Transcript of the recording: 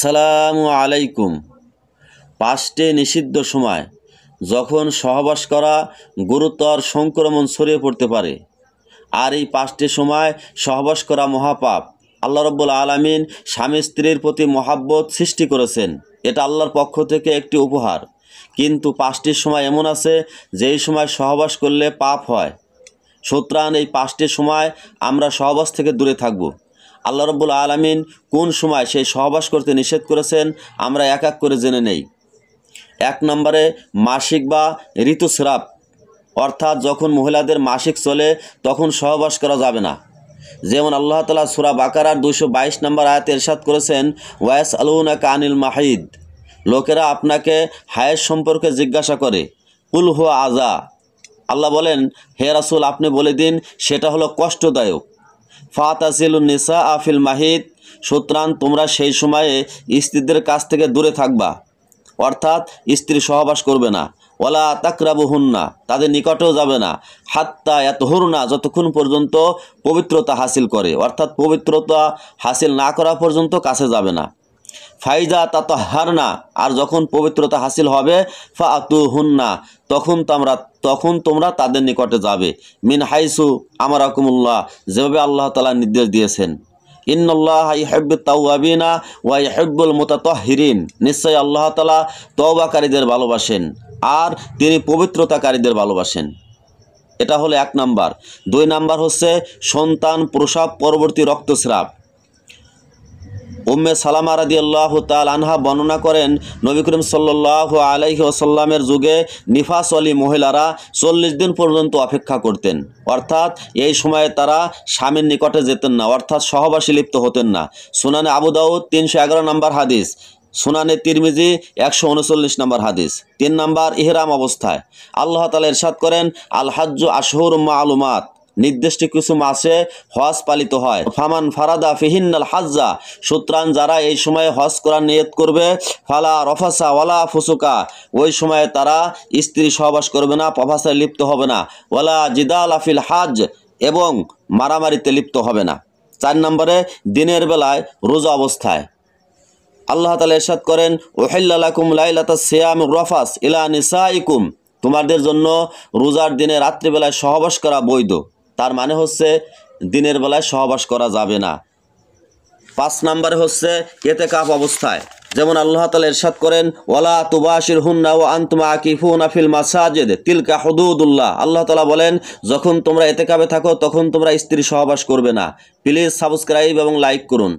আসসালামু আলাইকুম। পাঁচটি নিষিদ্ধ সময় যখন সহবাস করা গুরুতর সংক্রমণ ছড়িয়ে পড়তে পারে, আর এই পাঁচটি সময় সহবাস করা মহাপাপ। আল্লাহ রব্বুল আলামিন স্বামী স্ত্রীর প্রতি মহাব্বত সৃষ্টি করেছেন, এটা আল্লাহর পক্ষ থেকে একটি উপহার। কিন্তু পাঁচটি সময় এমন আছে যেই সময় সহবাস করলে পাপ হয়। সুতরাং এই পাঁচটি সময় আমরা সহবাস থেকে দূরে থাকব। আল্লাহ রব্বুল আলামিন কোন সময় সেই সহবাস করতে নিষেধ করেছেন আমরা এক এক করে জেনে নেই। 1 নম্বরে মাসিক বা ঋতুস্রাব, অর্থাৎ যখন মহিলাদের মাসিক চলে তখন সহবাস করা যাবে না। যেমন আল্লাহ তাআলা সূরা বাকারার 222 নম্বর আয়াতে ইরশাদ করেছেন, ওয়ায়াসআলুনাকা আনিল মাহিদ, লোকেরা আপনাকে হায়েজ সম্পর্কে জিজ্ঞাসা করে, কুল হুয়া আযা, আল্লাহ বলেন হে রাসূল আপনি বলে দিন সেটা হলো কষ্টদায়ক। ফাতাসিলুন নিসা আফিল মাহিদ, সুতরাং তোমরা সেই সময়ে স্ত্রীদের কাছ থেকে দূরে থাকবা, অর্থাৎ স্ত্রী সহবাস করবে না। ওয়ালা তাকরাবুহুন্না, তাদের নিকটেও যাবে না। হাত্তা ইয়াতহুরনা, যতক্ষণ পর্যন্ত পবিত্রতা হাসিল করে, অর্থাৎ পবিত্রতা হাসিল না করা পর্যন্ত কাছে যাবে না। ফাইজা তাতাহহারনা, আর যখন পবিত্রতা হাসিল হবে, ফাআতুহুন্না, তখন তোমরা তাদের নিকটে যাবে। মিন হাইসু আমারাকুমুল্লাহ, যেভাবে আল্লাহ তাআলা নির্দেশ দিয়েছেন। ইন্নাল্লাহা ইউহিব্বুত তাওয়াবিনা ওয়া ইউহিব্বুল মুতাতাহহিরিন, নিশ্চয়ই আল্লাহ তাআলা তওবাকারীদের ভালোবাসেন আর তিনি পবিত্রতাকারীদের ভালোবাসেন। এটা হলো 1 নাম্বার। 2 নাম্বার হচ্ছে সন্তান প্রসব পরবর্তী রক্তস্রাব। উম্মে সালামা রাদিয়াল্লাহু তাআলা আনহা বর্ণনা করেন, নবী করিম সাল্লাল্লাহু আলাইহি ওয়াসাল্লামের যুগে নিফাসওয়ালী মহিলারা 40 দিন পর্যন্ত অপেক্ষা করতেন, অর্থাৎ এই সময়ে তারা স্বামীর নিকটে যেতেন না, অর্থাৎ সহবাসে লিপ্ত হতেন না। সুনানে আবু দাউদ 311 নম্বর হাদিস, সুনানে তিরমিজি 139 নম্বর হাদিস। 3 নাম্বার ইহরাম অবস্থায়। আল্লাহ তাআলা ইরশাদ করেন, আল হাজ্জু আশহুরুম মা'লুমাত, নির্দিষ্ট কিছু মাসে হজ পালিত হয়। ফামান ফারাদা ফিহিন্নাল হাজ্জা, সুতরাং যারা এই সময়ে হজ করার নিয়ত করবে, ফালা রফাসা ওয়ালা ফুসুকা, ওই সময়ে তারা স্ত্রী সহবাস করবে না, প্রফাসায় লিপ্ত হবে না। ওয়ালা জিদালা ফিল হাজ, এবং মারামারিতে লিপ্ত হবে না। 4 নম্বরে দিনের বেলায় রোজা অবস্থায়। আল্লাহ তাআলা ইরশাদ করেন, উহিল্লা লাকুম লাইলাতাস সিয়ামির রাফাস ইলা নিসাইকুম, তোমাদের জন্য রোজার দিনে রাত্রিবেলায় সহবাস করা বৈধ। তার মানে হচ্ছে দিনের বেলায় সহবাস করা যাবে না। 5 নম্বরে হচ্ছে ইতিকাফ অবস্থায়। যেমন আল্লাহ তাআলা ইরশাদ করেন, ওয়ালা তুবাশিরহুন্না ওয়া আনতুম আকিফুনা ফিল মাসাজিদ তিলকা হুদুদুল্লাহ, আল্লাহ তাআলা বলেন যখন তোমরা ইতিকাফে থাকো তখন তোমরা স্ত্রী সহবাস করবে না। প্লিজ সাবস্ক্রাইব এবং লাইক করুন।